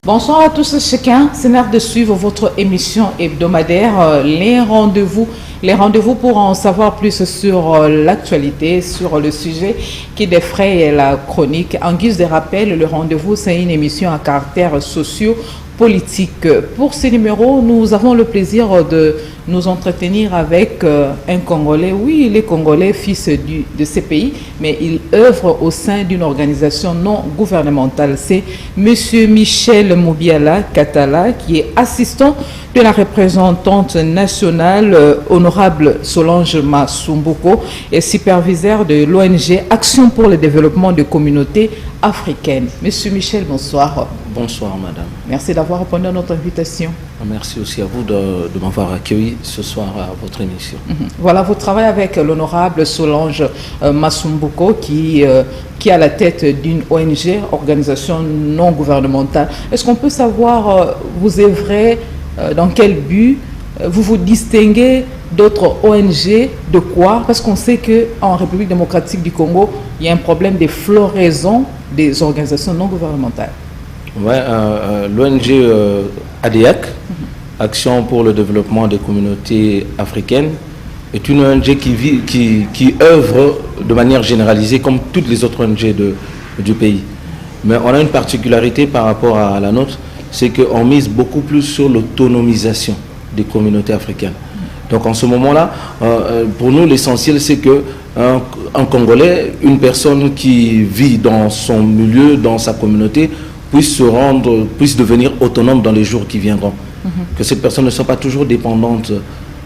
Bonsoir à tous et chacun, c'est l'heure de suivre votre émission hebdomadaire, les rendez-vous pour en savoir plus sur l'actualité, sur le sujet qui défraye la chronique. En guise de rappel, le rendez-vous, c'est une émission à caractère socio-politique. Pour ce numéro, nous avons le plaisir de nous entretenir avec un Congolais. Oui, il est Congolais, fils de ces pays, mais il œuvre au sein d'une organisation non gouvernementale. C'est M. Michel Moubiala Katala, qui est assistant de la représentante nationale, honorable Solange Masumbuko, et superviseur de l'ONG Action pour le développement des communautés africaines. Monsieur Michel, bonsoir. Bonsoir, madame. Merci d'avoir répondu à notre invitation. Merci aussi à vous de m'avoir accueilli ce soir à votre émission. Voilà, vous travaillez avec l'honorable Solange Masumbuko, qui est à la tête d'une ONG, organisation non gouvernementale. Est-ce qu'on peut savoir, vous œuvrez dans quel but, vous vous distinguez d'autres ONG, de quoi? Parce qu'on sait qu'en République démocratique du Congo, il y a un problème de floraison des organisations non gouvernementales. Ouais, l'ONG ADIAC, Action pour le développement des communautés africaines, est une ONG qui œuvre de manière généralisée comme toutes les autres ONG du pays. Mais on a une particularité par rapport à la nôtre, c'est qu'on mise beaucoup plus sur l'autonomisation des communautés africaines. Donc en ce moment-là, pour nous, l'essentiel, c'est qu'un Congolais, une personne qui vit dans son milieu, dans sa communauté, puisse devenir autonome dans les jours qui viendront. Que cette personne ne soit pas toujours dépendante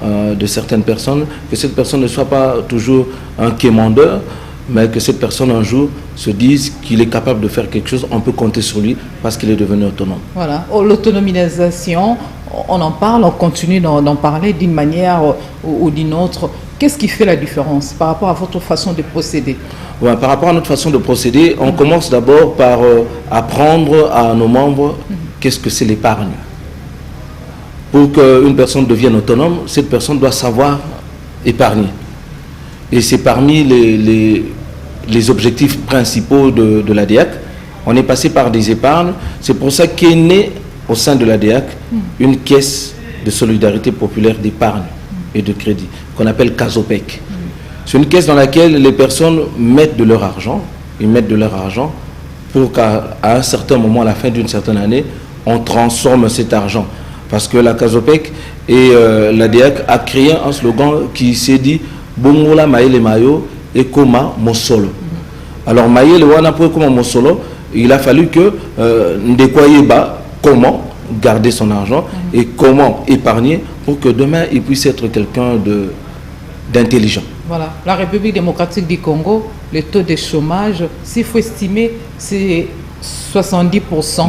de certaines personnes, que cette personne ne soit pas toujours un quémandeur, mais que cette personne un jour se dise qu'il est capable de faire quelque chose, on peut compter sur lui parce qu'il est devenu autonome. Voilà, l'autonomisation, on en parle, on continue d'en parler d'une manière ou d'une autre. Qu'est-ce qui fait la différence par rapport à votre façon de procéder? Ouais, par rapport à notre façon de procéder, on commence d'abord par apprendre à nos membres qu'est-ce que c'est l'épargne. Pour qu'une personne devienne autonome, cette personne doit savoir épargner. Et c'est parmi les objectifs principaux de l'ADIAC. On est passé par des épargnes. C'est pour ça qu'est née au sein de l'ADIAC une caisse de solidarité populaire d'épargne et de crédit, qu'on appelle CASOPEC. C'est une caisse dans laquelle les personnes mettent de leur argent. Ils mettent de leur argent pour qu'à un certain moment, à la fin d'une certaine année, on transforme cet argent. Parce que la CASOPEC et l'ADIAC a créé un slogan qui s'est dit Bongola Maïle Mayo et Koma Mosolo. Alors Maïle Wana pour Koma Mosolo, il a fallu que Ndekoyeba comment garder son argent et comment épargner pour que demain il puisse être quelqu'un d'intelligent. Voilà, la République démocratique du Congo, le taux de chômage, s'il faut estimer, c'est 70%. Ouais.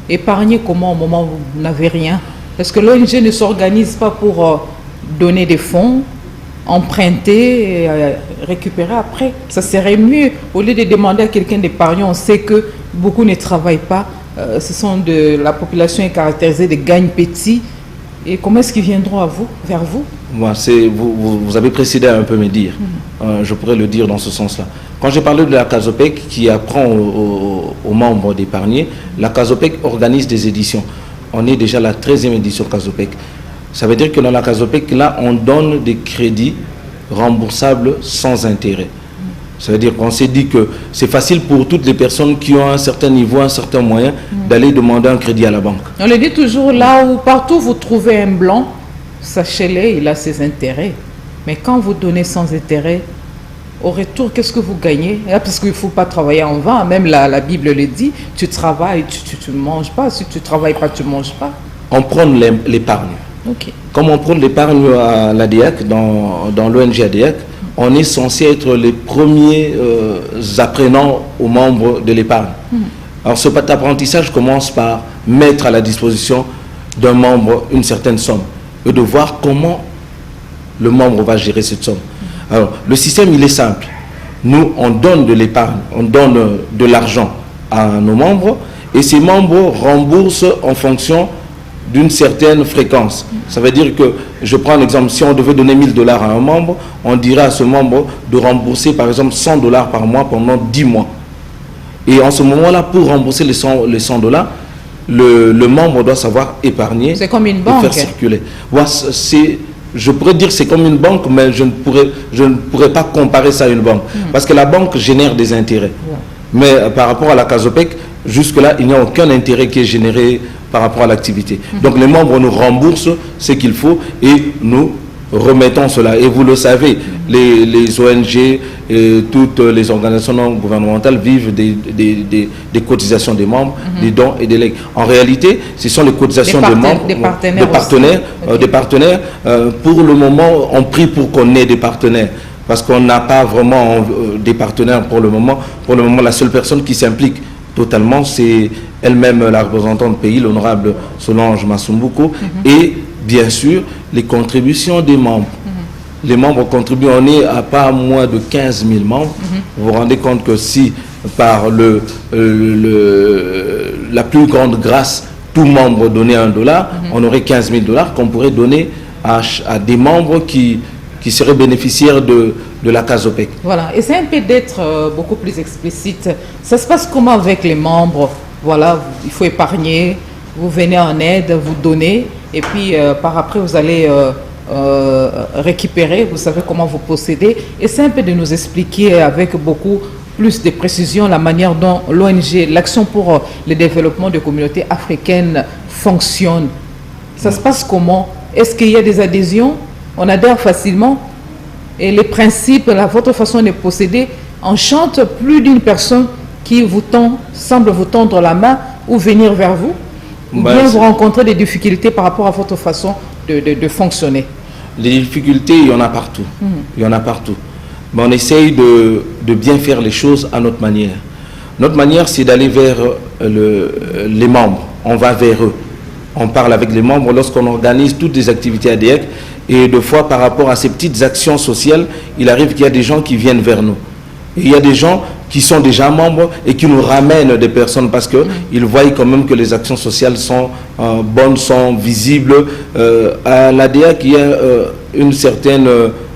Épargner comment au moment où vous n'avez rien? Parce que l'ONG ne s'organise pas pour donner des fonds, emprunter et récupérer après. Ça serait mieux, au lieu de demander à quelqu'un d'épargner, on sait que beaucoup ne travaillent pas. La population est caractérisée de gagne petits. Et comment est-ce qu'ils viendront vers vous? Moi, vous avez précédé un peu me dire. Je pourrais le dire dans ce sens-là. Quand j'ai parlé de la CASOPEC qui apprend aux membres d'épargner, la CASOPEC organise des éditions. On est déjà à la 13e édition CASOPEC. Ça veut dire que dans la CASOPEC, là, on donne des crédits remboursables sans intérêt. Ça veut dire qu'on s'est dit que c'est facile pour toutes les personnes qui ont un certain niveau, un certain moyen, d'aller demander un crédit à la banque. On le dit toujours, là où partout vous trouvez un blanc, sachez-le, il a ses intérêts. Mais quand vous donnez sans intérêt, au retour, qu'est-ce que vous gagnez? Parce qu'il ne faut pas travailler en vain. Même la Bible le dit, tu travailles, tu ne manges pas. Si tu ne travailles pas, tu ne manges pas. On prend l'épargne. Okay. Comme on prend l'épargne à l'ADIAC, dans l'ONG ADIAC, on est censé être les premiers apprenants aux membres de l'épargne. Alors cet apprentissage commence par mettre à la disposition d'un membre une certaine somme et de voir comment le membre va gérer cette somme. Alors le système, il est simple. Nous, on donne de l'épargne, on donne de l'argent à nos membres et ces membres remboursent en fonction d'une certaine fréquence. Ça veut dire que, je prends l'exemple, si on devait donner 1000 $ à un membre, on dirait à ce membre de rembourser par exemple 100 $ par mois pendant 10 mois. Et en ce moment-là, pour rembourser les 100 $, le membre doit savoir épargner. C'est comme une et banque. faire circuler. Voilà, je pourrais dire que c'est comme une banque, mais je ne pourrais pas comparer ça à une banque. Parce que la banque génère des intérêts. Mais par rapport à la CASOPEC, jusque-là, il n'y a aucun intérêt qui est généré par rapport à l'activité. Donc les membres nous remboursent ce qu'il faut et nous remettons cela. Et vous le savez, les ONG et toutes les organisations non gouvernementales vivent des cotisations des membres, des dons et des legs. En réalité, ce sont les cotisations des membres, des partenaires. Pour le moment, on prie pour qu'on ait des partenaires. Parce qu'on n'a pas vraiment des partenaires pour le moment. Pour le moment, la seule personne qui s'implique totalement, c'est elle-même la représentante pays, l'honorable Solange Masumbuko, et bien sûr, les contributions des membres. Les membres contribuent, on est à pas moins de 15 000 membres. Vous vous rendez compte que si, par la plus grande grâce, tout membre donnait $1, on aurait 15 000 $ qu'on pourrait donner à des membres qui seraient bénéficiaires de la CASOPEC. Voilà, et c'est un peu d'être beaucoup plus explicite. Ça se passe comment avec les membres? Voilà, il faut épargner, vous venez en aide, vous donnez, et puis par après vous allez récupérer, vous savez comment vous procédez. Et c'est un peu de nous expliquer avec beaucoup plus de précision la manière dont l'ONG, l'Action pour le développement des communautés africaines fonctionne. Ça se passe comment? Est-ce qu'il y a des adhésions? On adhère facilement? Et les principes, votre façon de procéder, enchante plus d'une personne qui semble vous tendre la main ou venir vers vous, ou bien vous rencontrez des difficultés par rapport à votre façon de fonctionner? Les difficultés, il y en a partout. Il y en a partout. Mais on essaye de bien faire les choses à notre manière. Notre manière, c'est d'aller vers les membres. On va vers eux. On parle avec les membres lorsqu'on organise toutes les activités ADEC. Et deux fois, par rapport à ces petites actions sociales, il arrive qu'il y a des gens qui viennent vers nous. Et il y a des gens qui sont déjà membres et qui nous ramènent des personnes parce qu'ils voient quand même que les actions sociales sont bonnes, sont visibles. À l'ADEC, il y a une certaine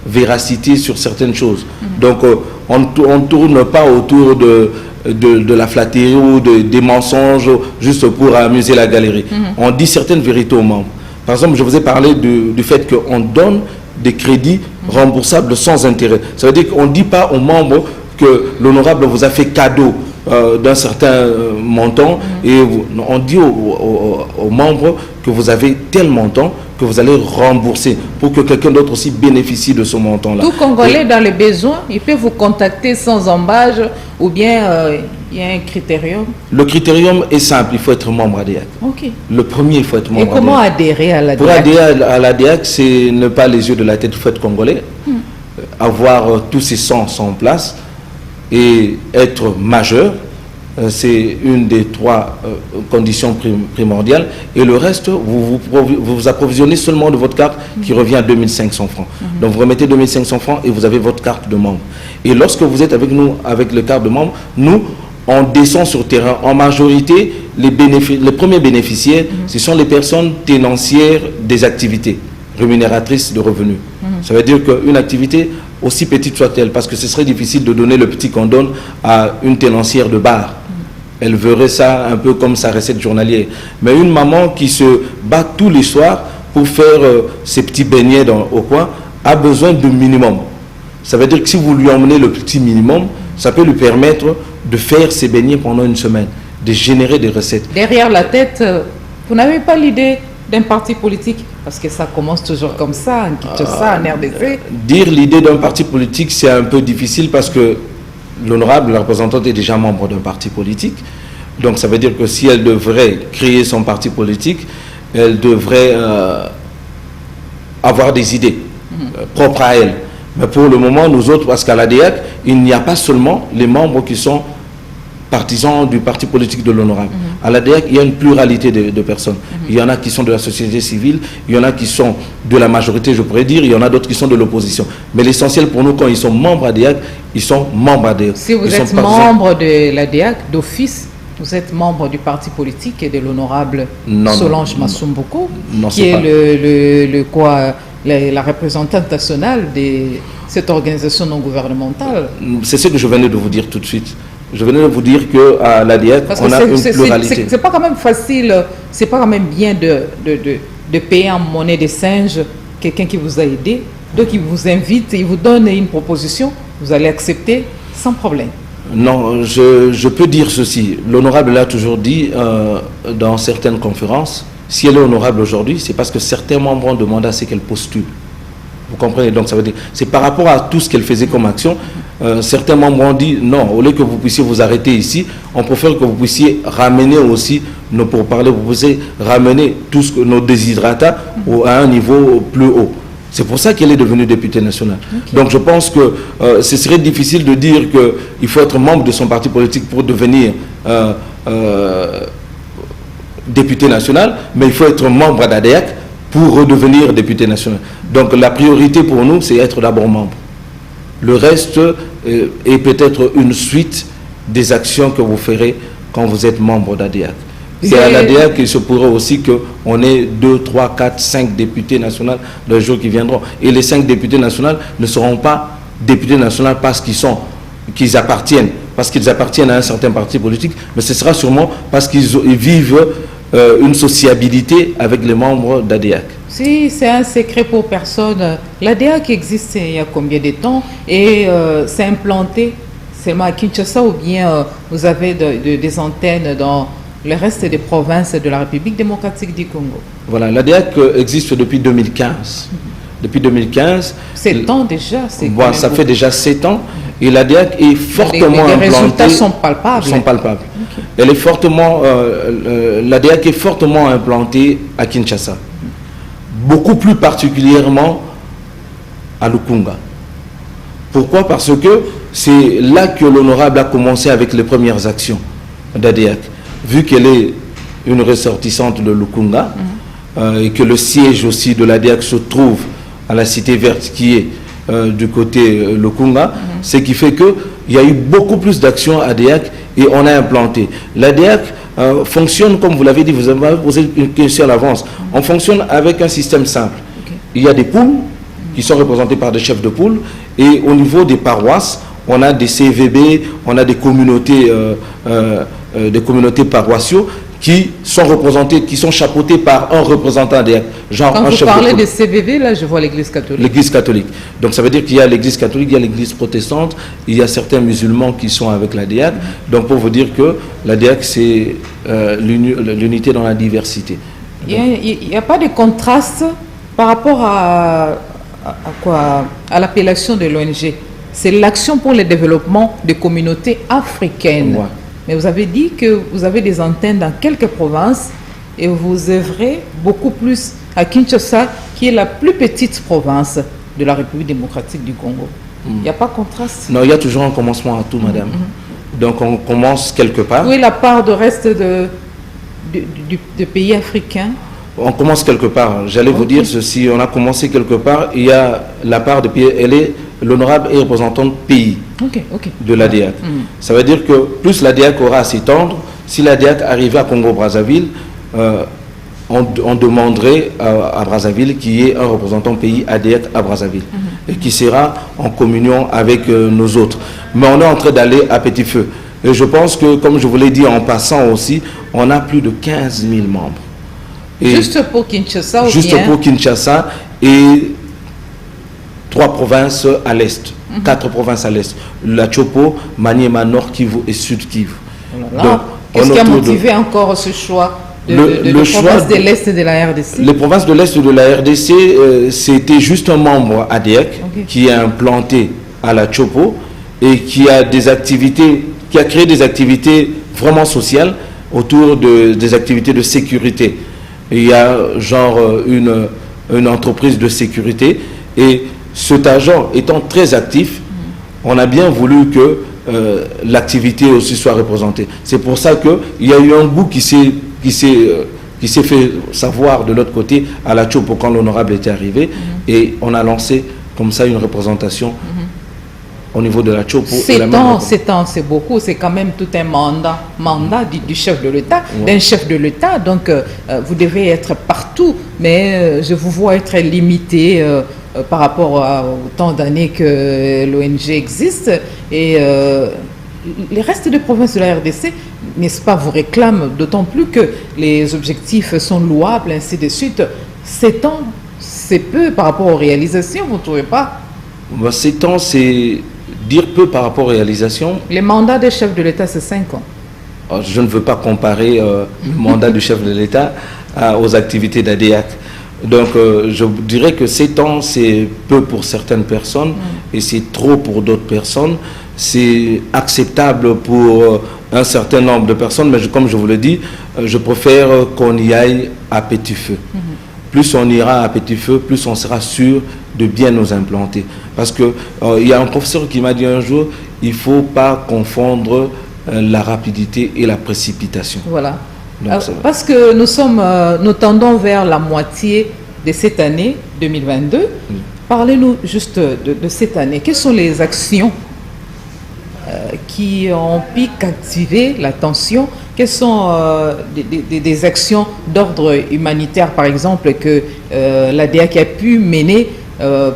véracité sur certaines choses. Donc, on ne tourne pas autour de la flatterie ou des mensonges juste pour amuser la galerie. On dit certaines vérités aux membres. Par exemple, je vous ai parlé du fait qu'on donne des crédits remboursables sans intérêt. Ça veut dire qu'on ne dit pas aux membres que l'honorable vous a fait cadeau d'un certain montant et on dit aux membres que vous avez tel montant que vous allez rembourser pour que quelqu'un d'autre aussi bénéficie de ce montant-là. Tout Congolais dans les besoins, il peut vous contacter sans embâge ou bien il y a un critérium? Le critérium est simple, il faut être membre ADEC. Ok. Le premier, il faut être membre. Et comment adhérer à l'ADEC? Pour adhérer à l'ADEC, c'est ne pas les yeux de la tête, il faut être congolais, avoir tous ses sens en place et être majeur. C'est une des trois conditions primordiales. Et le reste, vous vous approvisionnez seulement de votre carte qui revient à 2500 francs. Donc vous remettez 2500 francs et vous avez votre carte de membre. Et lorsque vous êtes avec nous, avec le carte de membre, nous, on descend sur terrain. En majorité, les premiers bénéficiaires, ce sont les personnes tenancières des activités, rémunératrices de revenus. Ça veut dire qu'une activité, aussi petite soit-elle, parce que ce serait difficile de donner le petit qu'on donne à une tenancière de bar. Elle verrait ça un peu comme sa recette journalière. Mais une maman qui se bat tous les soirs pour faire ses petits beignets au coin a besoin de minimum. Ça veut dire que si vous lui emmenez le petit minimum, ça peut lui permettre de faire ses beignets pendant une semaine, de générer des recettes. Derrière la tête, vous n'avez pas l'idée d'un parti politique? Parce que ça commence toujours comme ça, en Kinshasa, en RDC. Dire l'idée d'un parti politique, c'est un peu difficile parce que l'honorable représentante est déjà membre d'un parti politique. Donc ça veut dire que si elle devrait créer son parti politique, elle devrait avoir des idées propres à elle. Mais pour le moment, nous autres, parce qu'à l'ADEC, il n'y a pas seulement les membres qui sont partisans du parti politique de l'honorable. À l'ADEC, il y a une pluralité de personnes. Il y en a qui sont de la société civile, il y en a qui sont de la majorité, je pourrais dire, il y en a d'autres qui sont de l'opposition. Mais l'essentiel pour nous, quand ils sont membres ADEC, ils sont membres ADEC. Si vous êtes membre de l'ADEC, d'office, vous êtes membre du parti politique et de l'honorable Solange Masumbuko, qui est la représentante nationale de cette organisation non gouvernementale. C'est ce que je venais de vous dire tout de suite. Je venais de vous dire qu'à l'ADIAC, on a une pluralité. C'est pas quand même facile, c'est pas quand même bien de payer en monnaie de singe quelqu'un qui vous a aidé. Donc il vous invite, il vous donne une proposition, vous allez accepter sans problème. Non, je peux dire ceci. L'honorable l'a toujours dit dans certaines conférences. Si elle est honorable aujourd'hui, c'est parce que certains membres ont demandé à ce qu'elle postule. Vous comprenez? Donc ça veut dire, c'est par rapport à tout ce qu'elle faisait comme action. Certains membres ont dit non, au lieu que vous puissiez vous arrêter ici, on préfère que vous puissiez ramener aussi nos pourparlers, vous puissiez ramener tous nos déshydratats à un niveau plus haut. C'est pour ça qu'elle est devenue députée nationale. Okay. Donc je pense que ce serait difficile de dire qu'il faut être membre de son parti politique pour devenir député national, mais il faut être membre d'ADEAC pour redevenir député national. Donc la priorité pour nous, c'est être d'abord membre. Le reste est peut-être une suite des actions que vous ferez quand vous êtes membre d'ADEAC. Et à l'ADEAC, il se pourrait aussi qu'on ait 2, 3, 4, 5 députés nationaux dans les jours qui viendront. Et les 5 députés nationaux ne seront pas députés nationaux parce qu'ils appartiennent à un certain parti politique, mais ce sera sûrement parce qu'ils vivent une sociabilité avec les membres d'ADEAC. Si c'est un secret pour personne, l'ADEAC existe il y a combien de temps et c'est implanté seulement à Kinshasa ou bien vous avez des antennes dans le reste des provinces de la République démocratique du Congo? Voilà, l'ADEAC existe depuis 2015. Depuis 2015. 7 ans déjà. Bon, ça fait déjà 7 ans. Et l'ADEAC est fortement implantée. Les résultats sont palpables. Okay. Elle est fortement, l'ADEAC est fortement implantée à Kinshasa. Beaucoup plus particulièrement à Lukunga. Pourquoi? Parce que c'est là que l'honorable a commencé avec les premières actions d'ADEAC. Vu qu'elle est une ressortissante de Lukunga et que le siège aussi de l'ADEAC se trouve à la Cité Verte qui est du côté Lukunga, ce qui fait qu'il y a eu beaucoup plus d'actions à l'ADEAC et on a implanté. L'ADEAC fonctionne, comme vous l'avez dit, vous avez posé une question à l'avance, on fonctionne avec un système simple. Okay. Il y a des poules qui sont représentées par des chefs de poules et au niveau des paroisses, on a des CVB, on a des communautés paroissiaux qui sont représentées, qui sont chapeautées par un représentant des genre quand un chef de poule. Quand vous parlez de CVV, là, je vois l'Église catholique. L'Église catholique. Donc ça veut dire qu'il y a l'Église catholique, il y a l'Église protestante, il y a certains musulmans qui sont avec l'ADEAC. Donc pour vous dire que l'ADEAC, c'est l'unité dans la diversité. Il n'y a pas de contraste par rapport à l'appellation de l'ONG. C'est l'action pour le développement des communautés africaines. Ouais. Mais vous avez dit que vous avez des antennes dans quelques provinces et vous œuvrez beaucoup plus à Kinshasa, qui est la plus petite province de la République démocratique du Congo. Il n'y a pas de contraste? Non, il y a toujours un commencement à tout, madame. Donc on commence quelque part. Oui, la part de reste de pays africains. On commence quelque part. J'allais vous dire ceci, on a commencé quelque part. Il y a la part de pays, elle est l'honorable et représentante pays de l'ADEAC. Ça veut dire que plus l'ADEAC aura à s'étendre, si l'ADEAC arrivait à Congo-Brazzaville, on demanderait à Brazzaville qu'il y ait un représentant pays ADEAC à Brazzaville et qui sera en communion avec nos autres. Mais on est en train d'aller à petit feu. Et je pense que, comme je vous l'ai dit en passant aussi, on a plus de 15 000 membres. Et juste pour Kinshasa ou juste bien? Pour Kinshasa et 3 provinces à l'est, 4 provinces à l'est, la Chopo, Maniema, Nord Kivu et Sud Kivu. Qu'est-ce qui a motivé encore ce choix de provinces de l'est de la RDC? Les provinces de l'est de la RDC, c'était juste un membre ADEAC qui est implanté à la Chopo et qui a des activités, qui a créé des activités vraiment sociales autour des activités de sécurité. Il y a genre une entreprise de sécurité et cet agent étant très actif, on a bien voulu que l'activité aussi soit représentée. C'est pour ça qu'il y a eu un goût qui s'est fait savoir de l'autre côté à la Chopo quand l'honorable était arrivé et on a lancé comme ça une représentation au niveau de la Chopo. 7 ans, c'est beaucoup, c'est quand même tout un mandat du chef de l'État, d'un chef de l'État, donc vous devez être partout, mais je vous vois être limité par rapport au temps d'années que l'ONG existe et les restes des provinces de la RDC, n'est-ce pas, vous réclament, d'autant plus que les objectifs sont louables, ainsi de suite. 7 ans, c'est peu par rapport aux réalisations, vous ne trouvez pas? 7 ans, c'est dire peu par rapport aux réalisations. Les mandats des chefs de l'État, c'est 5 ans. Je ne veux pas comparer le mandat du chef de l'État aux activités d'ADIAC. Donc, je dirais que 7 ans, c'est peu pour certaines personnes et c'est trop pour d'autres personnes. C'est acceptable pour un certain nombre de personnes, mais comme je vous le dis, je préfère qu'on y aille à petit feu. Plus on ira à petit feu, plus on sera sûr de bien nous implanter. Parce que il y a un professeur qui m'a dit un jour, il ne faut pas confondre la rapidité et la précipitation. Voilà. Donc, parce que nous tendons vers la moitié de cette année 2022. Parlez-nous juste de cette année. Quelles sont les actions qui ont pu captiver l'attention? Quelles sont des actions d'ordre humanitaire, par exemple, que l'ADIAC a pu mener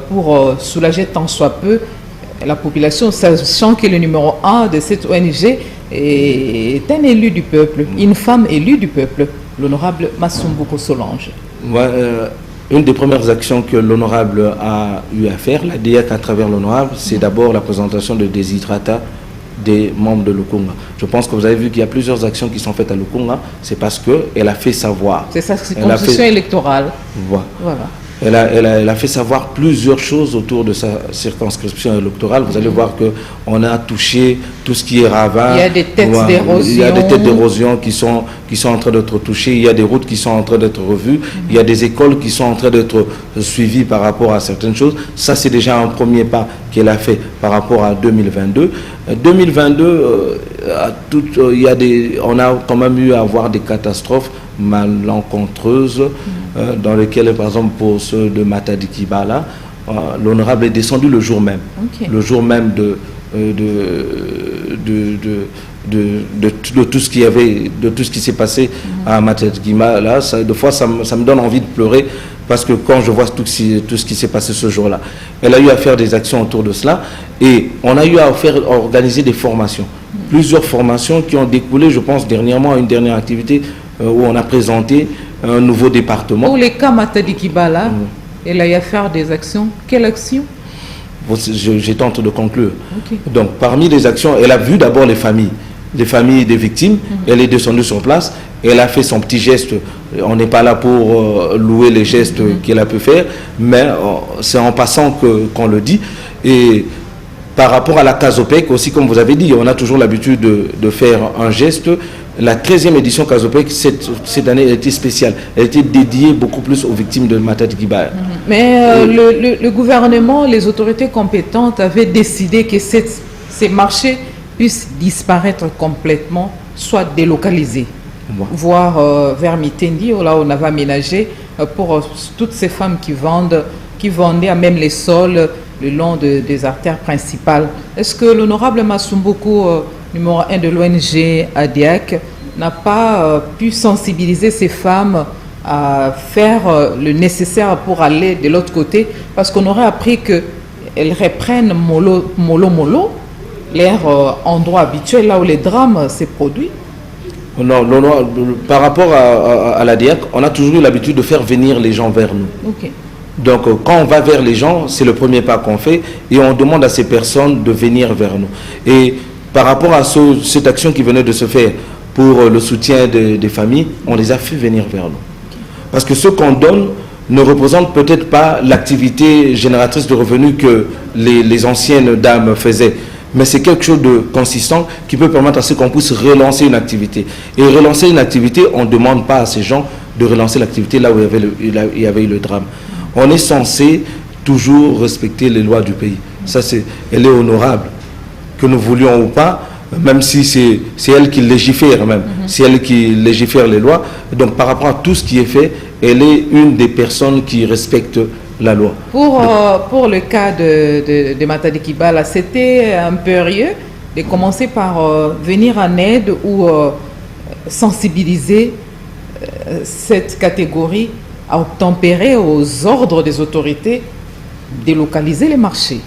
pour soulager tant soit peu la population, sachant que le numéro 1 de cette ONG est un élu du peuple, une femme élue du peuple, l'honorable Masumbuko Solange. Une des premières actions que l'honorable a eu à faire, l'ADIAC à travers l'honorable, c'est d'abord la présentation de Desidrata des membres de Lukunga. Je pense que vous avez vu qu'il y a plusieurs actions qui sont faites à Lukunga, c'est parce qu'elle a fait savoir. C'est sa circonscription électorale. Voilà. Elle a fait savoir plusieurs choses autour de sa circonscription électorale. Vous allez voir qu'on a touché tout ce qui est ravin. Il y a des têtes d'érosion. Il y a des têtes d'érosion qui sont en train d'être touchées. Il y a des routes qui sont en train d'être revues. Il y a des écoles qui sont en train d'être suivies par rapport à certaines choses. Ça, c'est déjà un premier pas qu'elle a fait par rapport à 2022. 2022, on a quand même eu à avoir des catastrophes malencontreuses dans lesquelles, par exemple, pour ceux de Matadi Kibala, l'honorable est descendu le jour même. Le jour même de tout ce qu'il y avait, de tout ce qui s'est passé à Matadi Kibala. Des fois, ça me donne envie de pleurer parce que quand je vois tout ce qui s'est passé ce jour-là, elle a eu à faire des actions autour de cela et on a eu à organiser des formations. Plusieurs formations qui ont découlé, je pense, dernièrement à une dernière activité où on a présenté un nouveau département. Pour les cas Matadi Kibala, elle a eu à faire des actions. Quelle action? J'ai tenté de conclure. Donc, parmi les actions, elle a vu d'abord les familles des victimes. Elle est descendue sur place. Elle a fait son petit geste. On n'est pas là pour louer les gestes qu'elle a pu faire, mais c'est en passant qu'on le dit. Et par rapport à la Casopec aussi, comme vous avez dit, on a toujours l'habitude de faire un geste. La 13e édition Casopec, cette année, elle était spéciale. Elle était dédiée beaucoup plus aux victimes de Matadi Kibala. Mais le gouvernement, les autorités compétentes avaient décidé que ces marchés puissent disparaître complètement, soit délocalisés, voire vers Mitendi, là on avait aménagé pour toutes ces femmes qui vendaient à même les sols le long des artères principales. Est-ce que l'honorable Masumbuko, numéro 1 de l'ONG ADIAC, n'a pas pu sensibiliser ces femmes à faire le nécessaire pour aller de l'autre côté? Parce qu'on aurait appris qu'elles reprennent mollo, leur endroit habituel, là où les drames se produisent. Non, par rapport à l'ADIAC, on a toujours eu l'habitude de faire venir les gens vers nous. Donc, quand on va vers les gens, c'est le premier pas qu'on fait et on demande à ces personnes de venir vers nous. Et par rapport à cette action qui venait de se faire pour le soutien des familles, on les a fait venir vers nous. Parce que ce qu'on donne ne représente peut-être pas l'activité génératrice de revenus que les anciennes dames faisaient. Mais c'est quelque chose de consistant qui peut permettre à ce qu'on puisse relancer une activité. Et relancer une activité, on ne demande pas à ces gens de relancer l'activité là où il y avait eu le drame. On est censé toujours respecter les lois du pays. Ça, elle est honorable. Que nous voulions ou pas, même si c'est elle qui légifère même. C'est elle qui légifère les lois. Donc par rapport à tout ce qui est fait, elle est une des personnes qui respectent la loi. Pour le cas de Matadi Kibala, c'était impérieux de commencer par venir en aide ou sensibiliser cette catégorie à obtempérer aux ordres des autorités, délocaliser les marchés.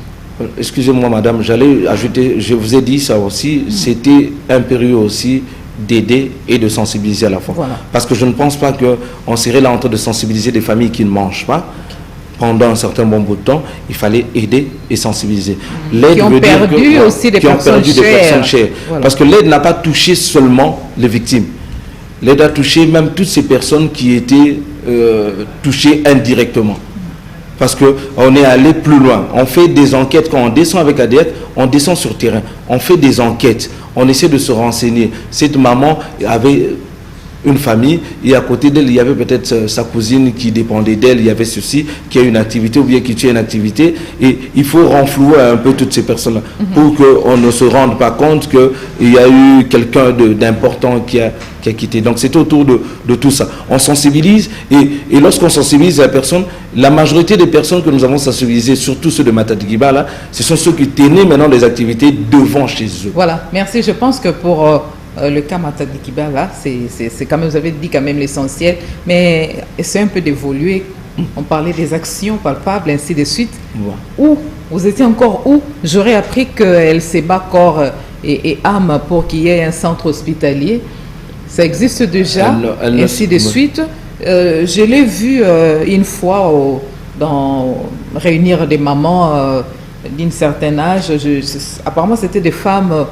Excusez-moi madame, j'allais ajouter, je vous ai dit ça aussi, c'était impérieux aussi d'aider et de sensibiliser à la fois. Voilà. Parce que je ne pense pas qu'on serait là en train de sensibiliser des familles qui ne mangent pas. Pendant un certain bon bout de temps, il fallait aider et sensibiliser. L'aide Qui ont veut dire perdu aussi des personnes chères. Voilà. Parce que l'aide n'a pas touché seulement les victimes. L'aide a touché même toutes ces personnes qui étaient touchées indirectement. Parce qu'on est allé plus loin. On fait des enquêtes. Quand on descend avec ADF, on descend sur terrain. On fait des enquêtes. On essaie de se renseigner. Cette maman avait une famille et à côté d'elle, il y avait peut-être sa cousine qui dépendait d'elle. Il y avait ceci, qui a une activité ou bien qui tient une activité. Et il faut renflouer un peu toutes ces personnes-là pour qu'on ne se rende pas compte qu'il y a eu quelqu'un d'important qui a quitté. Donc c'est autour de tout ça. On sensibilise et lorsqu'on sensibilise la personne, la majorité des personnes que nous avons sensibilisées, surtout ceux de Matadi Guiba, là, ce sont ceux qui tenaient maintenant des activités devant chez eux. Voilà, merci. Je pense que pour le cas Matadi Guiba, là, c'est quand même, vous avez dit quand même l'essentiel, mais c'est un peu d'évoluer. On parlait des actions palpables, ainsi de suite. Ouais. Où vous étiez encore où? J'aurais appris qu'elle s'est bat corps et âme pour qu'il y ait un centre hospitalier. Ça existe déjà, ainsi de suite. Je l'ai vu une fois réunir des mamans d'un certain âge. Apparemment, c'était des femmes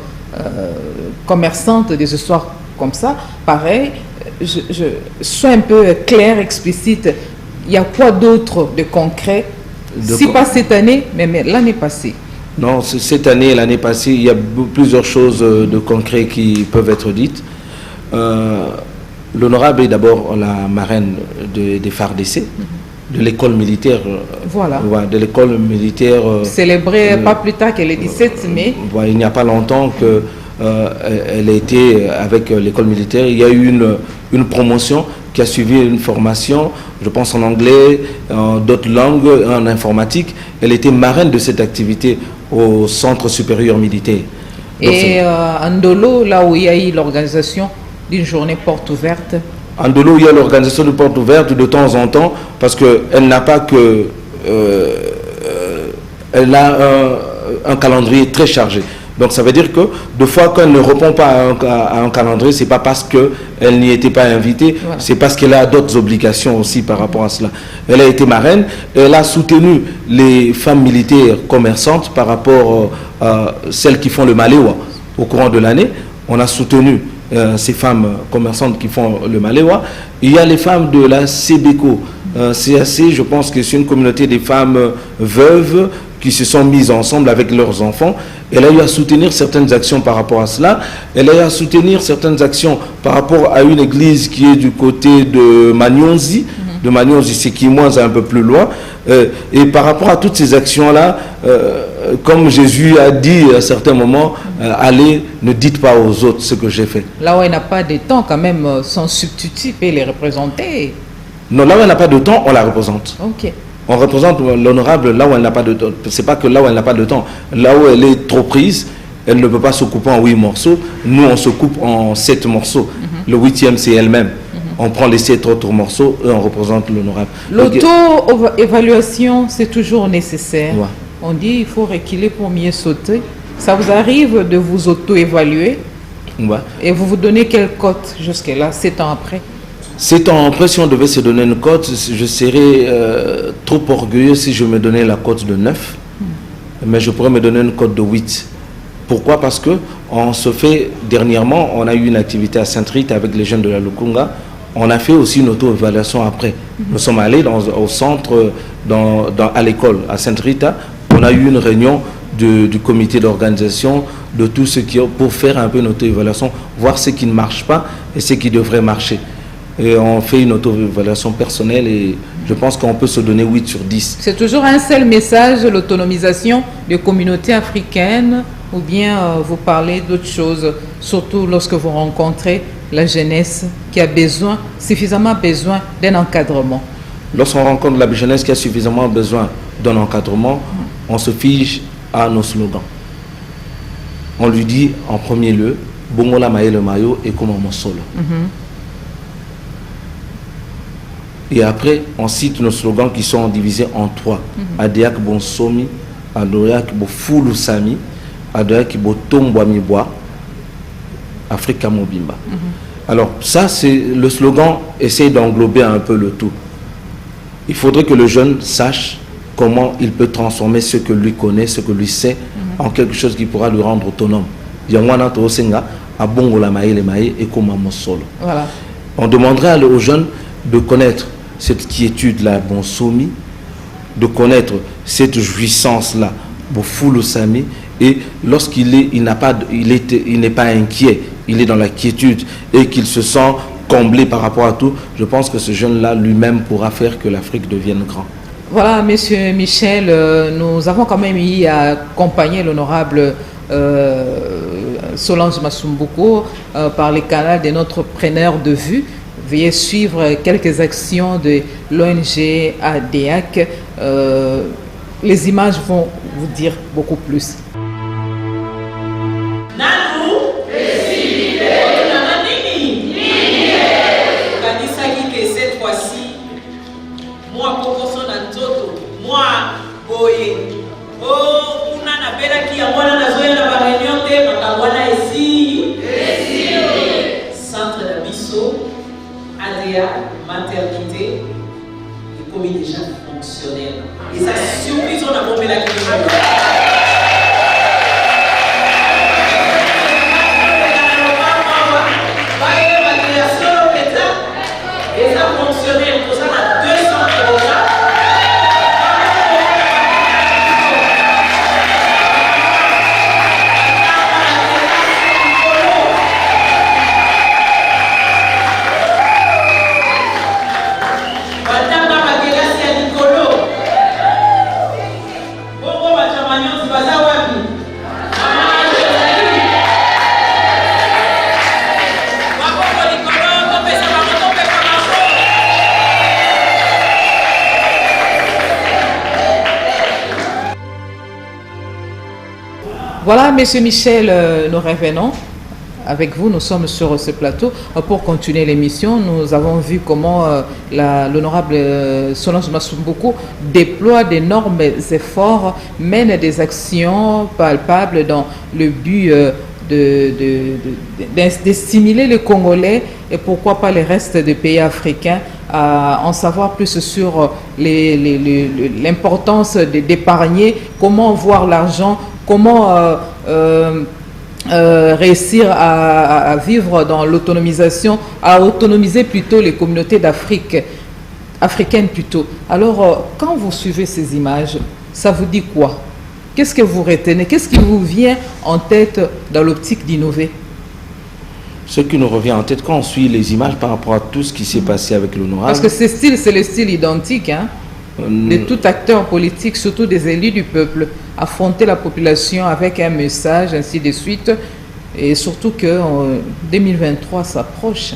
commerçantes, des histoires comme ça. Pareil, je sois un peu clair, explicite. Il y a quoi d'autre de concret? Si pas cette année, mais l'année passée. Non, cette année et l'année passée, il y a plusieurs choses de concret qui peuvent être dites. L'honorable est d'abord la marraine des FARDC, de l'école militaire. Voilà. De l'école militaire. Célébrée pas plus tard que le 17 mai. Il n'y a pas longtemps qu'elle a été avec l'école militaire. Il y a eu une promotion qui a suivi une formation, je pense en anglais, en d'autres langues, en informatique. Elle était marraine de cette activité au Centre supérieur militaire. Et à Ndolo, là où il y a eu l'organisation d'une journée porte ouverte. En Ndolo, il y a l'organisation de porte ouverte de temps en temps, parce qu'elle n'a pas que... elle a un calendrier très chargé. Donc ça veut dire que de fois qu'elle ne répond pas à un calendrier, c'est pas parce qu'elle n'y était pas invitée, voilà. C'est parce qu'elle a d'autres obligations aussi par rapport à cela. Elle a été marraine, elle a soutenu les femmes militaires commerçantes par rapport à celles qui font le Maléwa au courant de l'année. On a soutenu ces femmes commerçantes qui font le Maléwa. Il y a les femmes de la CBECO. CAC, je pense que c'est une communauté des femmes veuves qui se sont mises ensemble avec leurs enfants. Elle a eu à soutenir certaines actions par rapport à cela. Elle a eu à soutenir certaines actions par rapport à une église qui est du côté de Magnonzi. De Magnonzi, c'est qui moins un peu plus loin. Et par rapport à toutes ces actions-là, comme Jésus a dit à certains moments, allez, ne dites pas aux autres ce que j'ai fait. Là où il n'a pas de temps, quand même, son substitut peut les représenter. Non, là où elle n'a pas de temps, on la représente. Ok. On représente l'honorable là où elle n'a pas de temps. C'est pas que là où elle n'a pas de temps. Là où elle est trop prise, elle ne peut pas se couper en 8 morceaux. Nous, on se coupe en 7 morceaux. Le 8e, c'est elle-même. On prend les 7 autres morceaux et on représente l'honorable. L'auto-évaluation, c'est toujours nécessaire. Ouais. On dit il faut reculer pour mieux sauter. Ça vous arrive de vous auto-évaluer? Ouais. Et vous vous donnez quelle cote jusque-là, 7 ans après? 7 ans après, si on devait se donner une cote, je serais trop orgueilleux si je me donnais la cote de 9. Mais je pourrais me donner une cote de 8. Pourquoi? Parce que on se fait, dernièrement, on a eu une activité à Sainte-Rita avec les jeunes de la Lukunga. On a fait aussi une auto-évaluation après. Nous sommes allés au centre, à l'école, à Sainte-Rita. On a eu une réunion du comité d'organisation, de tout ce qui pour faire un peu une auto-évaluation, voir ce qui ne marche pas et ce qui devrait marcher. Et on fait une auto-évaluation personnelle et je pense qu'on peut se donner 8 sur 10. C'est toujours un seul message, l'autonomisation des communautés africaines, ou bien vous parlez d'autres choses, surtout lorsque vous rencontrez la jeunesse qui a suffisamment besoin d'un encadrement? Lorsqu'on rencontre la jeunesse qui a suffisamment besoin d'un encadrement, on se fige à nos slogans. On lui dit en premier lieu, Bongola Maye le Mayo et comment mon solo. Et après, on cite nos slogans qui sont divisés en 3. Adiak Bonsomi, adoya ki bo fulu sami, adoya ki bo tombwa miboa, Africa Mobimba. Alors ça, c'est le slogan, essaye d'englober un peu le tout. Il faudrait que le jeune sache comment il peut transformer ce que lui connaît, ce que lui sait, en quelque chose qui pourra lui rendre autonome. Voilà. On demanderait aux jeunes de connaître cette quiétude-là, bon soumis, de connaître cette jouissance-là, bon fou sami, et lorsqu'il est, il n'est pas inquiet, il est dans la quiétude et qu'il se sent comblé par rapport à tout, je pense que ce jeune-là lui-même pourra faire que l'Afrique devienne grand. Voilà, Monsieur Michel, nous avons quand même eu à accompagner l'honorable Solange Masumbuku par les canaux de notre preneur de vue. Veuillez suivre quelques actions de l'ONG ADEAC. Les images vont vous dire beaucoup plus. Maternité, et commis déjà fonctionnel. Et ça surprise, on a bombé la clinique. Et ça fonctionnel, pour ça, on a 200 programmes. Voilà, Monsieur Michel, nous revenons avec vous. Nous sommes sur ce plateau pour continuer l'émission. Nous avons vu comment l'honorable Solange Masumbuku déploie d'énormes efforts, mène des actions palpables dans le but de stimuler les Congolais et pourquoi pas les restes des pays africains à en savoir plus sur l'importance d'épargner, comment voir l'argent, comment réussir à vivre dans l'autonomisation, à autonomiser plutôt les communautés africaines plutôt. Alors, quand vous suivez ces images, ça vous dit quoi? Qu'est-ce que vous retenez? Qu'est-ce qui vous vient en tête dans l'optique d'innover? Ce qui nous revient en tête quand on suit les images par rapport à tout ce qui s'est passé avec l'honorable. Parce que ce style, c'est le style identique, hein, de tout acteur politique, surtout des élus du peuple, affronter la population avec un message, ainsi de suite, et surtout que 2023 s'approche.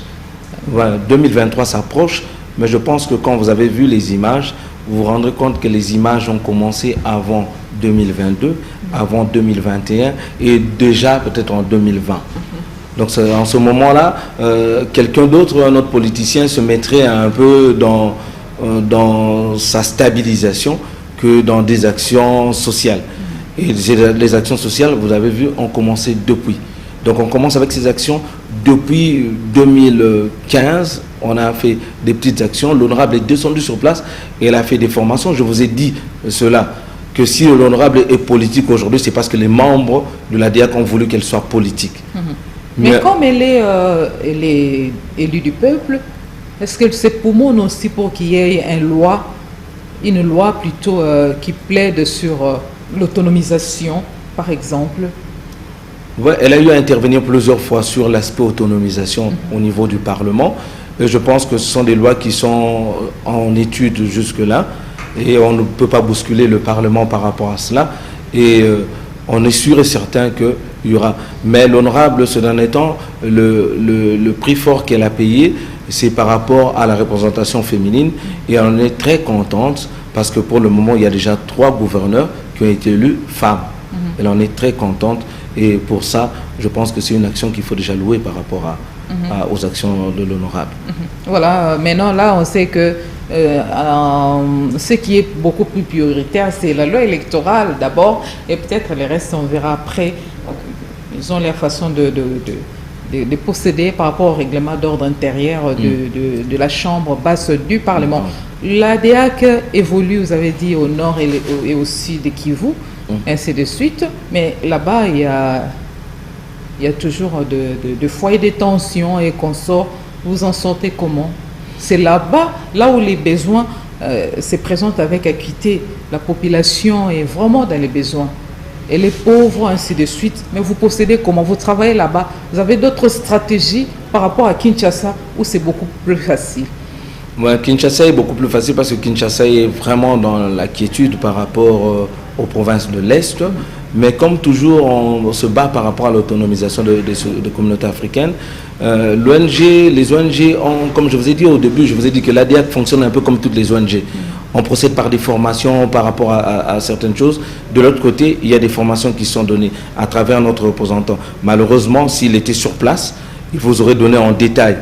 Voilà, 2023 s'approche, mais je pense que quand vous avez vu les images, vous vous rendrez compte que les images ont commencé avant 2022, avant 2021 et déjà peut-être en 2020. Donc en ce moment-là, quelqu'un d'autre, un autre politicien se mettrait un peu dans sa stabilisation que dans des actions sociales. Et les actions sociales, vous avez vu, ont commencé depuis. Donc on commence avec ces actions depuis 2015. On a fait des petites actions. L'honorable est descendu sur place et elle a fait des formations. Je vous ai dit cela, que si l'honorable est politique aujourd'hui, c'est parce que les membres de la DIAC ont voulu qu'elle soit politique. Mais comme elle est élue du peuple, est-ce que c'est pour moi aussi pour qu'il y ait une loi plutôt qui plaide sur l'autonomisation, par exemple? Ouais, elle a eu à intervenir plusieurs fois sur l'aspect autonomisation au niveau du Parlement. Et je pense que ce sont des lois qui sont en étude jusque-là. Et on ne peut pas bousculer le Parlement par rapport à cela. Et on est sûr et certain qu'il y aura. Mais l'honorable, ce dernier temps, le prix fort qu'elle a payé, c'est par rapport à la représentation féminine. Et on est très contente parce que pour le moment, il y a déjà 3 gouverneurs qui ont été élus femmes. Elle en est très contente. Et pour ça, je pense que c'est une action qu'il faut déjà louer par rapport aux actions de l'honorable. Voilà, maintenant là, on sait que ce qui est beaucoup plus prioritaire, c'est la loi électorale d'abord, et peut-être le reste, on verra après. Ils ont leur façon de procéder par rapport au règlement d'ordre intérieur de la Chambre basse du Parlement. L'ADEAC évolue, vous avez dit, au nord et au sud de Kivu, ainsi de suite, mais là-bas, il y a toujours de foyers de tension et consorts. Vous en sortez comment? C'est là-bas, là où les besoins se présentent avec acuité. La population est vraiment dans les besoins. Et les pauvres, ainsi de suite. Mais vous procédez comment? Vous travaillez là-bas. Vous avez d'autres stratégies par rapport à Kinshasa où c'est beaucoup plus facile? Ouais, Kinshasa est beaucoup plus facile parce que Kinshasa est vraiment dans la quiétude par rapport aux provinces de l'Est. Mais comme toujours, on se bat par rapport à l'autonomisation des communautés africaines. Les ONG ont, comme je vous ai dit au début, je vous ai dit que l'ADEAC fonctionne un peu comme toutes les ONG. On procède par des formations par rapport à certaines choses. De l'autre côté, il y a des formations qui sont données à travers notre représentant. Malheureusement, s'il était sur place, il vous aurait donné en détail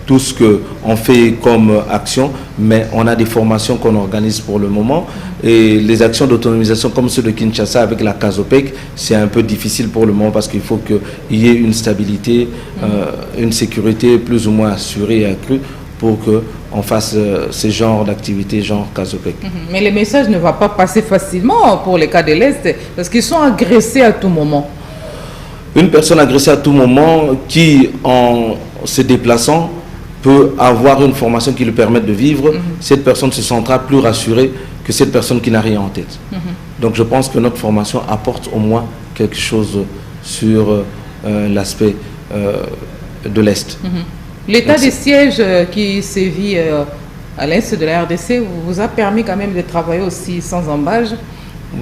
tout ce qu'on fait comme action, mais on a des formations qu'on organise pour le moment. Et les actions d'autonomisation comme ceux de Kinshasa avec la CASOPEC, c'est un peu difficile pour le moment parce qu'il faut qu'il y ait une stabilité, une sécurité plus ou moins assurée et accrue pour qu'on fasse ces genres d'activités, genre CASOPEC. Mais le message ne va pas passer facilement pour les cas de l'Est parce qu'ils sont agressés à tout moment. Une personne agressée à tout moment qui, en se déplaçant, peut avoir une formation qui lui permette de vivre, cette personne se sentira plus rassurée que cette personne qui n'a rien en tête. Donc je pense que notre formation apporte au moins quelque chose sur l'aspect de l'Est. L'état de siège qui sévit à l'Est de la RDC vous a permis quand même de travailler aussi sans embâche?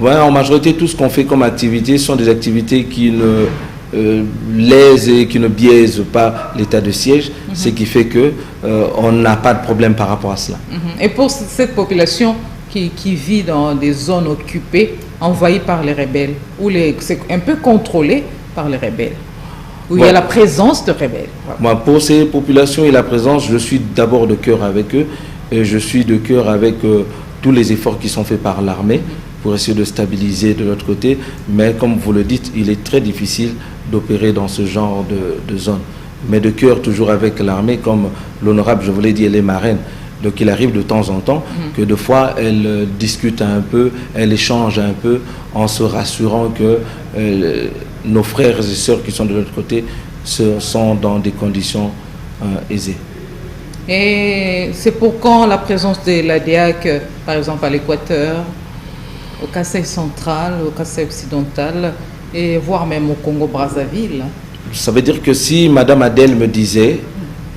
Ouais, en majorité, tout ce qu'on fait comme activité sont des activités qui ne lèsent et qui ne biaisent pas l'état de siège, ce qui fait qu'on n'a pas de problème par rapport à cela. Et pour cette population qui vit dans des zones occupées, envahies par les rebelles, où c'est un peu contrôlé par les rebelles, où il y a la présence de rebelles. Moi, pour ces populations et la présence, je suis d'abord de cœur avec eux, et je suis de cœur avec tous les efforts qui sont faits par l'armée pour essayer de stabiliser de l'autre côté. Mais comme vous le dites, il est très difficile d'opérer dans ce genre de zone. Mais de cœur toujours avec l'armée, comme l'honorable, je vous l'ai dit, elle est marraine. Donc il arrive de temps en temps que de fois, elle discute un peu, elle échange un peu en se rassurant que nos frères et sœurs qui sont de l'autre côté sont dans des conditions aisées. Et c'est pour quand la présence de l'ADEAC, par exemple à l'Équateur, au Kasaï central, au Kasaï occidental, et voire même au Congo-Brazzaville? Ça veut dire que si Madame Adèle me disait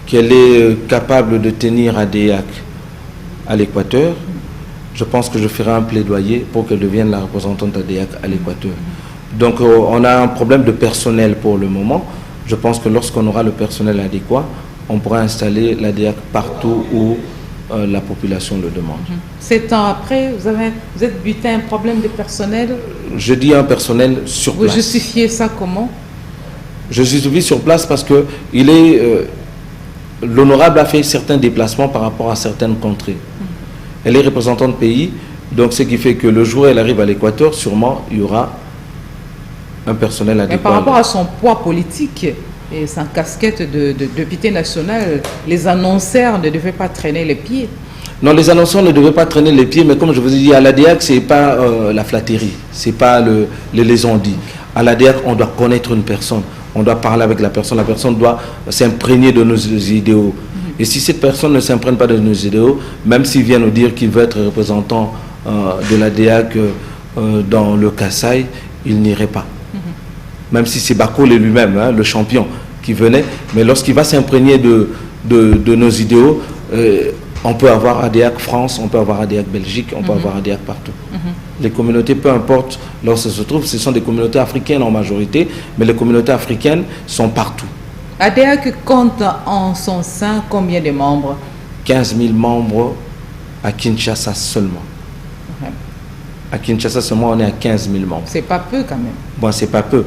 qu'elle est capable de tenir ADEAC à l'Équateur, je pense que je ferai un plaidoyer pour qu'elle devienne la représentante ADEAC à l'Équateur. Donc on a un problème de personnel pour le moment. Je pense que lorsqu'on aura le personnel adéquat, on pourra installer l'ADEAC partout où la population le demande. 7 ans après, vous êtes buté à un problème de personnel? Je dis un personnel sur place. Vous justifiez ça comment? Je justifie sur place parce que l'honorable a fait certains déplacements par rapport à certaines contrées. Elle est représentante de pays, donc ce qui fait que le jour où elle arrive à l'Équateur, sûrement il y aura un personnel adéquat. Mais par rapport à son poids politique et sa casquette de député national, les annonceurs ne devaient pas traîner les pieds. Non, les annonceurs ne devaient pas traîner les pieds, mais comme je vous ai dit, à l'ADEAC, ce n'est pas la flatterie, ce n'est pas les on-dit. À l'ADEAC, on doit connaître une personne, on doit parler avec la personne doit s'imprégner de nos idéaux. Et si cette personne ne s'imprègne pas de nos idéaux, même s'il vient nous dire qu'il veut être représentant de l'ADEAC dans le Kasaï, il n'irait pas. Même si c'est Bakole lui-même, le champion, qui venait, mais lorsqu'il va s'imprégner de nos idéaux, on peut avoir ADEAC France, on peut avoir ADEAC Belgique, on peut avoir ADEAC partout. Les communautés, peu importe lorsqu'elles se trouvent, ce sont des communautés africaines en majorité, mais les communautés africaines sont partout. ADEAC compte en son sein combien de membres? 15 000 membres à Kinshasa seulement. À Kinshasa seulement, on est à 15 000 membres. C'est pas peu quand même. Bon, c'est pas peu.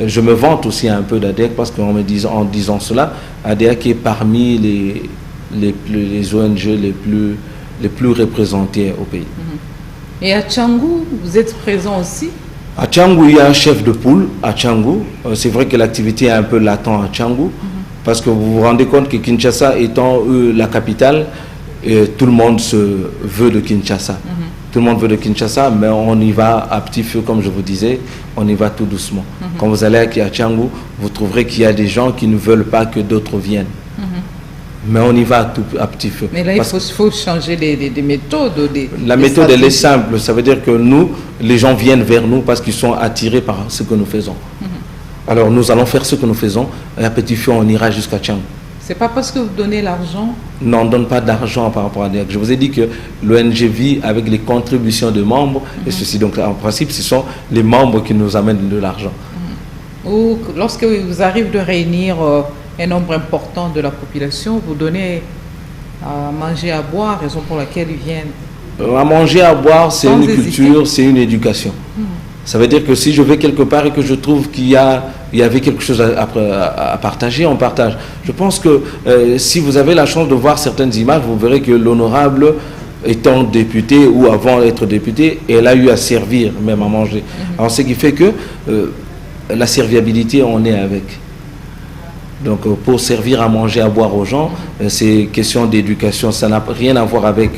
Je me vante aussi un peu d'ADEAC parce qu'en disant cela, ADEAC est parmi les ONG les plus représentées au pays. Et à Tchangou, vous êtes présent aussi? À Tchangou, il y a un chef de poule à Tchangou. C'est vrai que l'activité est un peu latente à Tchangou, parce que vous vous rendez compte que Kinshasa étant la capitale, tout le monde se veut de Kinshasa. Tout le monde veut de Kinshasa, mais on y va à petit feu, comme je vous disais, on y va tout doucement. Quand vous allez à Tchangou, vous trouverez qu'il y a des gens qui ne veulent pas que d'autres viennent. Mais on y va à petit feu. Mais là, il faut changer des méthodes. La méthode, elle est simple. Ça veut dire que nous, les gens viennent vers nous parce qu'ils sont attirés par ce que nous faisons. Alors, nous allons faire ce que nous faisons. Et à petit feu, on ira jusqu'à Tchangou. C'est pas parce que vous donnez l'argent? Non, on ne donne pas d'argent par rapport à DEAC. Je vous ai dit que l'ONG vit avec les contributions de membres. Et ceci, donc, en principe, ce sont les membres qui nous amènent de l'argent. Ou lorsque vous arrive de réunir un nombre important de la population, vous donnez à manger, à boire, raison pour laquelle ils viennent? À manger, à boire, c'est une culture, c'est une éducation. Ça veut dire que si je vais quelque part et que je trouve qu'il y avait quelque chose à partager, on partage. Je pense que si vous avez la chance de voir certaines images, vous verrez que l'honorable, étant député ou avant d'être député, elle a eu à servir, même à manger. Alors ce qui fait que la serviabilité, on est avec. Donc pour servir à manger, à boire aux gens, c'est question d'éducation. Ça n'a rien à voir avec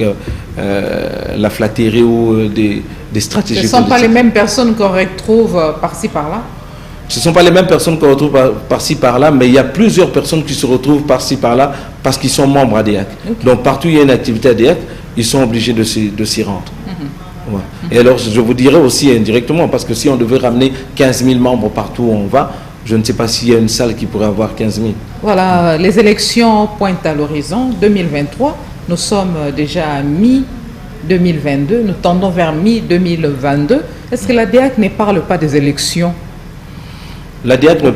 la flatterie ou des stratégies politiques. Ce ne sont pas les mêmes personnes qu'on retrouve par-ci, par-là? Ce ne sont pas les mêmes personnes qu'on retrouve par-ci, par-là, mais il y a plusieurs personnes qui se retrouvent par-ci, par-là, parce qu'ils sont membres ADEAC. Donc partout où il y a une activité ADEAC, ils sont obligés de s'y rendre. Voilà. Et alors je vous dirais aussi indirectement, parce que si on devait ramener 15 000 membres partout où on va, je ne sais pas s'il y a une salle qui pourrait avoir 15 000. Voilà, les élections pointent à l'horizon 2023. Nous sommes déjà à mi-2022. Nous tendons vers mi-2022. Est-ce que la DEAC ne parle pas des élections? La DEAC ne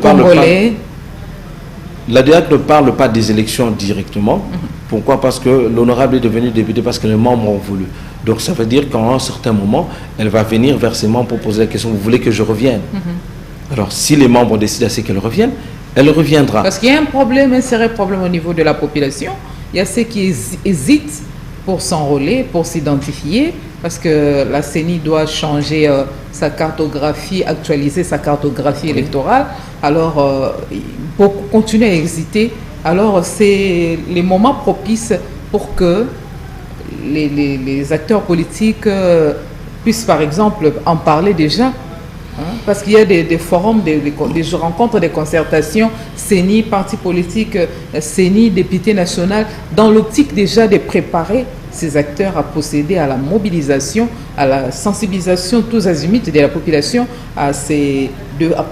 parle pas des élections directement. Pourquoi? Parce que l'honorable est devenu député parce que les membres ont voulu. Donc ça veut dire qu'à un certain moment, elle va venir vers ses membres pour poser la question, vous voulez que je revienne? Alors, si les membres décident assez qu'elle revienne, elle reviendra. Parce qu'il y a un problème, un sérieux problème au niveau de la population. Il y a ceux qui hésitent pour s'enrôler, pour s'identifier, parce que la CENI doit changer sa cartographie, actualiser sa cartographie électorale. Alors, beaucoup continuent à hésiter. Alors, c'est les moments propices pour que les acteurs politiques puissent, par exemple, en parler déjà. Parce qu'il y a des forums, des rencontres, des concertations, CENI, parti politique, CENI, député national, dans l'optique déjà de préparer ces acteurs à procéder à la mobilisation, à la sensibilisation tous azimuts de la population, à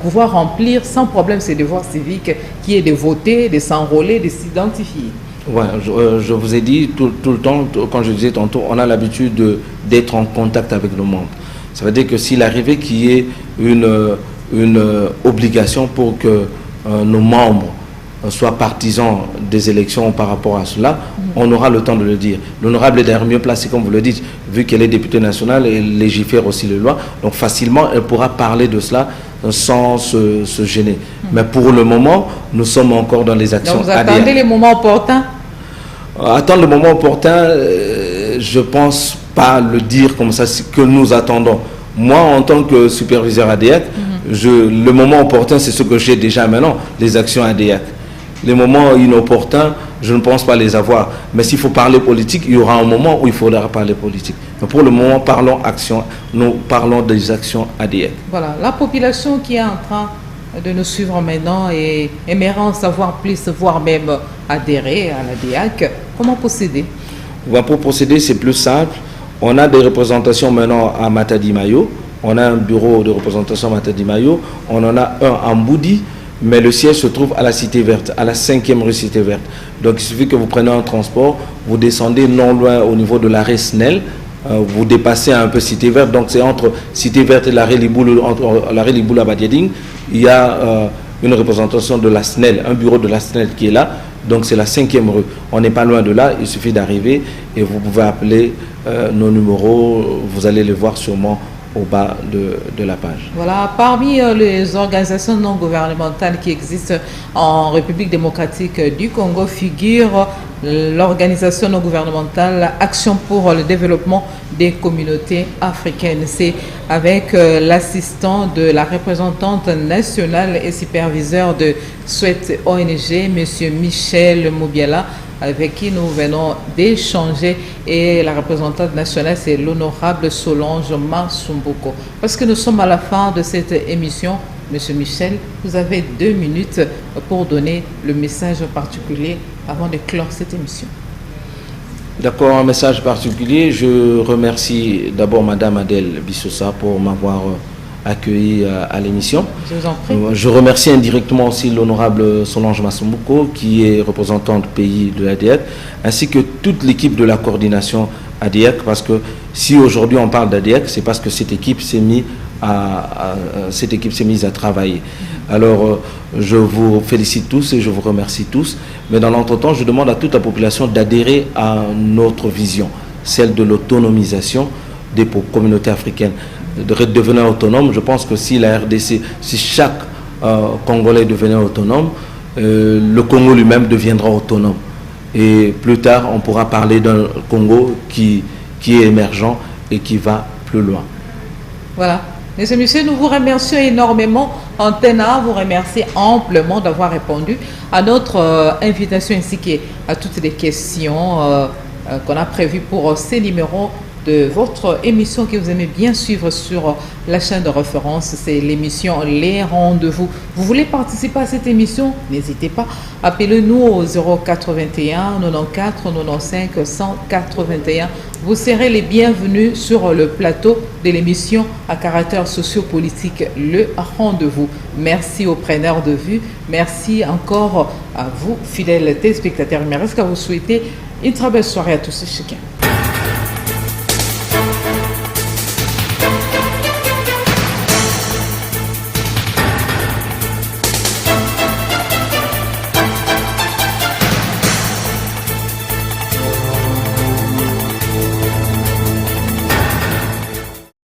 pouvoir remplir sans problème ses devoirs civiques, qui est de voter, de s'enrôler, de s'identifier. Ouais, je vous ai dit tout le temps, quand je disais tantôt, on a l'habitude d'être en contact avec nos membres. Ça veut dire que s'il arrivait qu'il y ait une obligation pour que nos membres soient partisans des élections par rapport à cela, on aura le temps de le dire. L'honorable est d'ailleurs mieux placée, comme vous le dites, vu qu'elle est députée nationale et légifère aussi les lois. Donc facilement, elle pourra parler de cela sans se gêner. Mais pour le moment, nous sommes encore dans les actions. Donc vous attendez les moments opportuns? Attendre le moment opportun, je pense pas le dire comme ça, que nous attendons. Moi, en tant que superviseur ADEAC, le moment opportun, c'est ce que j'ai déjà maintenant, les actions ADEAC. Les moments inopportuns, je ne pense pas les avoir. Mais s'il faut parler politique, il y aura un moment où il faudra parler politique. Mais pour le moment, nous parlons des actions ADEAC. Voilà, la population qui est en train de nous suivre maintenant et aimerait en savoir plus, voire même adhérer à l'ADEAC, comment procéder? Pour procéder, c'est plus simple. On a des représentations maintenant à Matadi Mayo. On a un bureau de représentation à Matadi Mayo. On en a un à Mboudi, mais le siège se trouve à la Cité Verte, à la 5e rue Cité Verte. Donc il suffit que vous preniez un transport, vous descendez non loin au niveau de l'arrêt Snell, vous dépassez un peu Cité Verte, donc c'est entre Cité Verte et l'arrêt Liboul, entre l'arrêt Liboul à Badiading, il y a une représentation de la SNEL, un bureau de la SNEL qui est là. Donc c'est la 5e rue. On n'est pas loin de là, il suffit d'arriver et vous pouvez appeler nos numéros, vous allez les voir sûrement au bas de la page. Voilà, parmi les organisations non gouvernementales qui existent en République démocratique du Congo figure l'organisation non gouvernementale Action pour le développement des communautés africaines. C'est avec l'assistant de la représentante nationale et superviseur de Souhaite ONG, M. Michel Moubiala, avec qui nous venons d'échanger, et la représentante nationale, c'est l'honorable Solange Masumbuko. Parce que nous sommes à la fin de cette émission, Monsieur Michel, vous avez 2 minutes pour donner le message particulier avant de clore cette émission. D'accord, un message particulier. Je remercie d'abord Madame Adèle Bissosa pour m'avoir accueilli à l'émission. Je vous en prie. Je remercie indirectement aussi l'honorable Solange Masumbuko, qui est représentante pays de l'ADIAC, ainsi que toute l'équipe de la coordination ADIAC, parce que si aujourd'hui on parle d'ADIAC, c'est parce que cette équipe s'est mise à travailler. Alors, je vous félicite tous et je vous remercie tous. Mais dans l'entretemps, je demande à toute la population d'adhérer à notre vision, celle de l'autonomisation des communautés africaines. De devenir autonome, je pense que si la RDC, si chaque Congolais devenait autonome, le Congo lui-même deviendra autonome. Et plus tard, on pourra parler d'un Congo qui est émergent et qui va plus loin. Voilà. Mesdames et messieurs, nous vous remercions énormément. Antenne A vous remercie amplement d'avoir répondu à notre invitation ainsi qu'à toutes les questions qu'on a prévues pour ces numéros de votre émission que vous aimez bien suivre sur la chaîne de référence. C'est l'émission Les Rendez-vous. Vous voulez participer à cette émission? N'hésitez pas. Appelez-nous au 081 94 95 181. Vous serez les bienvenus sur le plateau de l'émission à caractère sociopolitique Le Rendez-vous. Merci aux preneurs de vue. Merci encore à vous, fidèles téléspectateurs. Il me reste qu'à vous souhaiter une très belle soirée à tous et chacun.